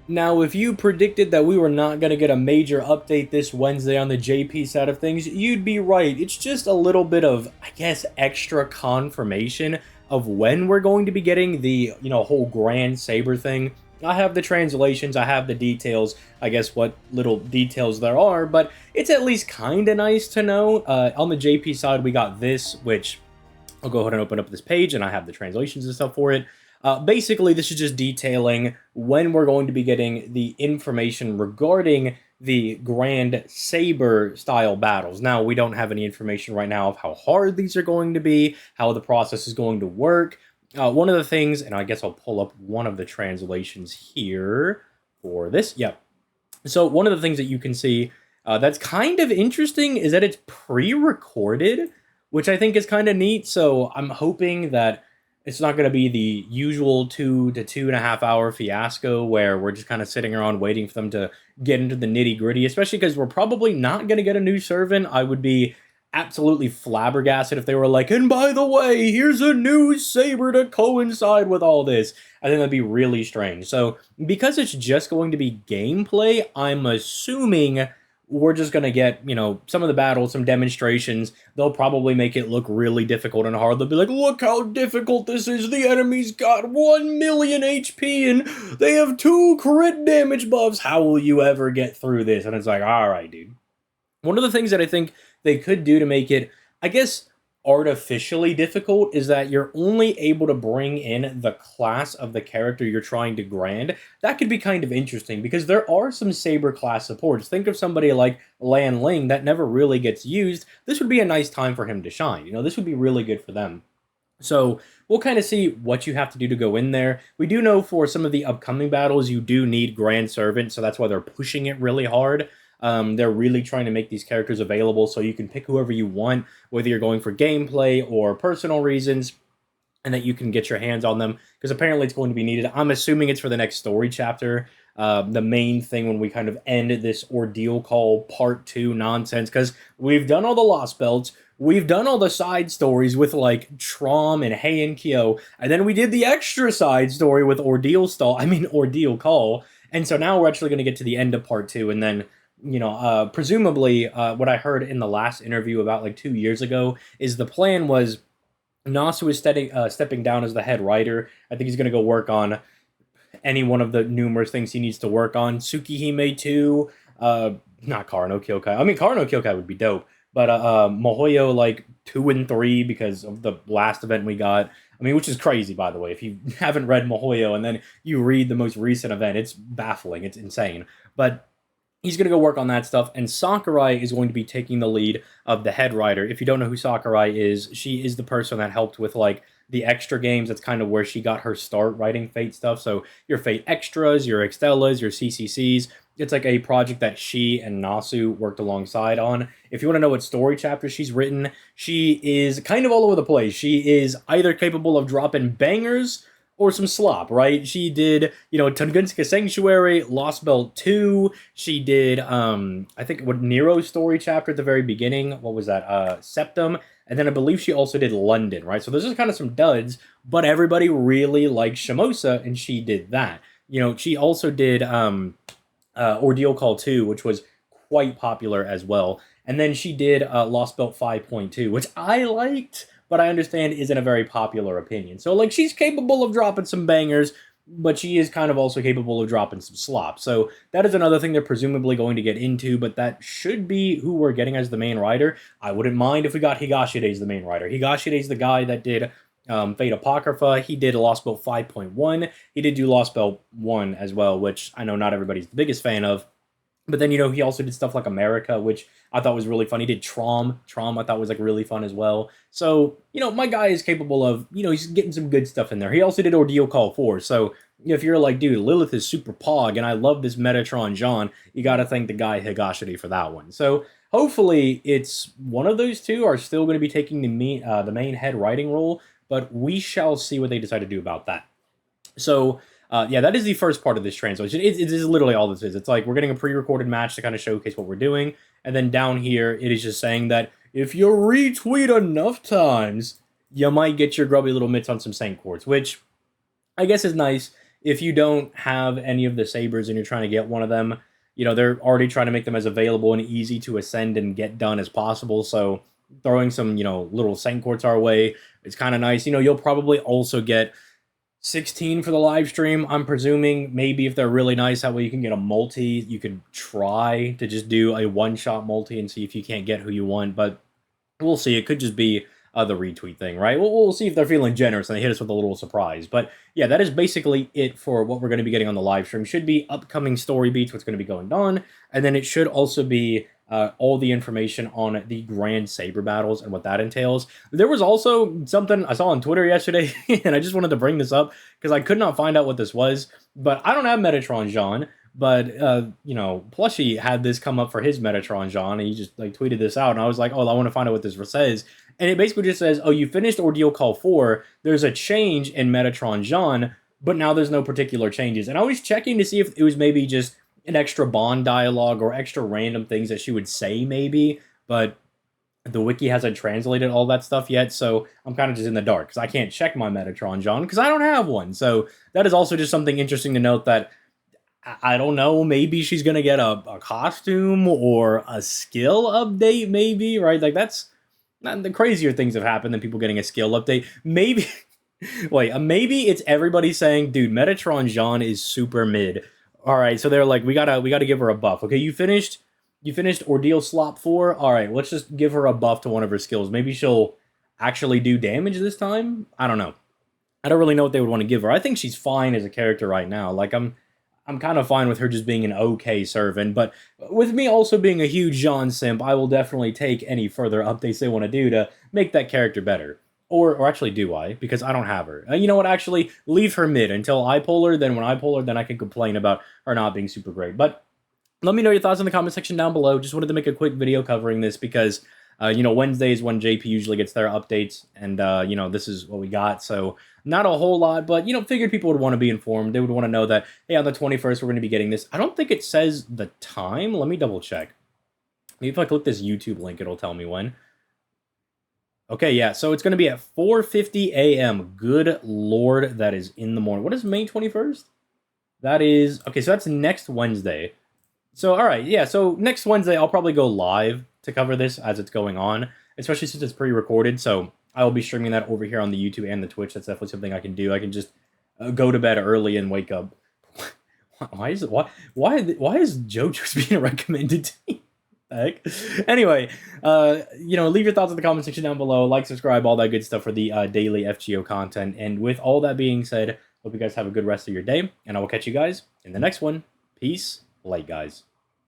Now, if you predicted that we were not going to get a major update this Wednesday on the JP side of things, you'd be right. It's just a little bit of, I guess, extra confirmation of when we're going to be getting the, whole Grand Saber thing. I have the translations, I have the details, I guess what little details there are, but it's at least kind of nice to know. On the JP side, we got this, which I'll go ahead and open up this page, and I have the translations and stuff for it. Basically, this is just detailing when we're going to be getting the information regarding the Grand Saber style battles. Now, we don't have any information right now of how hard these are going to be, how the process is going to work. One of the things, and I guess I'll pull up one of the translations here for this. Yep. So one of the things that you can see that's kind of interesting is that it's pre-recorded, which I think is kind of neat. So I'm hoping that it's not going to be the usual 2 to 2.5 hour fiasco where we're just kind of sitting around waiting for them to get into the nitty gritty, especially because we're probably not going to get a new servant. I would be absolutely flabbergasted if they were like, and by the way, here's a new Saber to coincide with all this. I think that'd be really strange. So because it's just going to be gameplay, I'm assuming we're just going to get, some of the battles, some demonstrations. They'll probably make it look really difficult and hard. They'll be like, look how difficult this is. The enemy's got 1 million HP and they have 2 crit damage buffs. How will you ever get through this? And it's like, all right, dude. One of the things that I think they could do to make it, I guess, artificially difficult is that you're only able to bring in the class of the character you're trying to grand. That could be kind of interesting because there are some Saber class supports. Think of somebody like Lan Ling that never really gets used. This would be a nice time for him to shine. This would be really good for them. So we'll kind of see what you have to do to go in there. We do know for some of the upcoming battles, you do need Grand Servant, so that's why they're pushing it really hard. They're really trying to make these characters available so you can pick whoever you want, whether you're going for gameplay or personal reasons, and that you can get your hands on them, because apparently it's going to be needed. I'm assuming it's for the next story chapter. The main thing when we kind of end this ordeal call part 2 nonsense, because we've done all the Lost Belts, we've done all the side stories with like Trom and Hei and Kyo, and then we did the extra side story with Ordeal Call, and so now we're actually going to get to the end of part 2, and then presumably, what I heard in the last interview about like 2 years ago is the plan was Nasu is stepping down as the head writer. I think he's going to go work on any one of the numerous things he needs to work on. Tsukihime 2, not Karo no Kyokai. I mean, Karo no Kyokai would be dope, but Mihoyo like 2 and 3 because of the last event we got. I mean, which is crazy, by the way. If you haven't read Mihoyo and then you read the most recent event, it's baffling. It's insane. But he's going to go work on that stuff, and Sakurai is going to be taking the lead of the head writer. If you don't know who Sakurai is, she is the person that helped with, like, the extra games. That's kind of where she got her start writing Fate stuff. So your Fate Extras, your Extellas, your CCCs, it's like a project that she and Nasu worked alongside on. If you want to know what story chapter she's written, she is kind of all over the place. She is either capable of dropping bangers or some slop, right? She did, Tunguska Sanctuary, Lost Belt 2. She did, I think, what Nero's story chapter at the very beginning. What was that? Septum. And then I believe she also did London, right? So there's just kind of some duds, but everybody really likes Shimosa, and she did that. She also did Ordeal Call 2, which was quite popular as well. And then she did Lost Belt 5.2, which I liked, but I understand isn't a very popular opinion. So, like, she's capable of dropping some bangers, but she is kind of also capable of dropping some slop. So that is another thing they're presumably going to get into, but that should be who we're getting as the main writer. I wouldn't mind if we got Higashide as the main writer. Higashide is the guy that did Fate Apocrypha. He did Lost Belt 5.1. He did do Lost Belt 1 as well, which I know not everybody's the biggest fan of. But then, he also did stuff like America, which I thought was really fun. He did Trom. Trom I thought was, like, really fun as well. So, my guy is capable of, he's getting some good stuff in there. He also did Ordeal Call 4. So, if you're like, dude, Lilith is super pog, and I love this Metatron Jean, you got to thank the guy Higashide for that one. So, hopefully, it's one of those two are still going to be taking the main head writing role, but we shall see what they decide to do about that. So, yeah, that is the first part of this translation. It is literally all this is. It's like we're getting a pre-recorded match to kind of showcase what we're doing. And then down here, it is just saying that if you retweet enough times, you might get your grubby little mitts on some Saint Quartz, which I guess is nice. if you don't have any of the Sabers and you're trying to get one of them, you know, they're already trying to make them as available and easy to ascend and get done as possible. So throwing some, you know, little Saint Quartz our way, it's kind of nice. You know, you'll probably also get 16 for the live stream, I'm presuming. Maybe if they're really nice, that way you can get a multi. You could try to just do a one-shot multi and see if you can't get who you want, but we'll see. It could just be the retweet thing, right? We'll see if they're feeling generous and they hit us with a little surprise. But yeah, that is basically it for what we're going to be getting on the live stream. Should be upcoming story beats, what's going to be going on, and then it should also be all the information on the Grand Saber battles and what that entails. There was also something I saw on Twitter yesterday, and I just wanted to bring this up because I could not find out what this was. But I don't have Metatron Jean, but you know, Plushie had this come up for his Metatron Jean, and he just like tweeted this out, and I was like, oh, I want to find out what this says. And it basically just says, oh, you finished Ordeal Call 4, there's a change in Metatron Jean, but now there's no particular changes. And I was checking to see if it was maybe just an extra Bond dialogue or extra random things that she would say maybe, but the wiki hasn't translated all that stuff yet, so I'm kind of just in the dark, because I can't check my Metatron Jean, because I don't have one. So that is also just something interesting to note, that I don't know, maybe she's going to get a costume or a skill update, maybe, right? Like, that's... the crazier things have happened than people getting a skill update. Maybe... wait, maybe it's everybody saying, dude, Metatron Jean is super mid. All right, so they're like, we gotta give her a buff. Okay, you finished Ordeal Slop 4? All right, let's just give her a buff to one of her skills. Maybe she'll actually do damage this time? I don't know. I don't really know what they would want to give her. I think she's fine as a character right now. Like, I'm kind of fine with her just being an okay servant, but with me also being a huge Jean simp, I will definitely take any further updates they want to do to make that character better. Or actually, do I? Because I don't have her. You know what? Actually, leave her mid until I pull her. Then when I pull her, then I can complain about her not being super great. But let me know your thoughts in the comment section down below. Just wanted to make a quick video covering this because, you know, Wednesday is when JP usually gets their updates. And, you know, this is what we got. So not a whole lot, but, you know, figured people would want to be informed. They would want to know that, hey, on the 21st, we're going to be getting this. I don't think it says the time. Let me double check. Maybe if I click this YouTube link, it'll tell me when. Okay, yeah, so it's going to be at 4:50 a.m. Good lord, that is in the morning. What is May 21st? That is... okay, so that's next Wednesday. So, all right, yeah, so next Wednesday, I'll probably go live to cover this as it's going on, especially since it's pre-recorded, so I will be streaming that over here on the YouTube and the Twitch. That's definitely something I can do. I can just go to bed early and wake up. Why is JoJo's being recommended to me? Heck. Anyway, you know, leave your thoughts in the comment section down below. Like, subscribe, all that good stuff for the daily FGO content. And with all that being said, hope you guys have a good rest of your day, and I will catch you guys in the next one. Peace. Light, guys.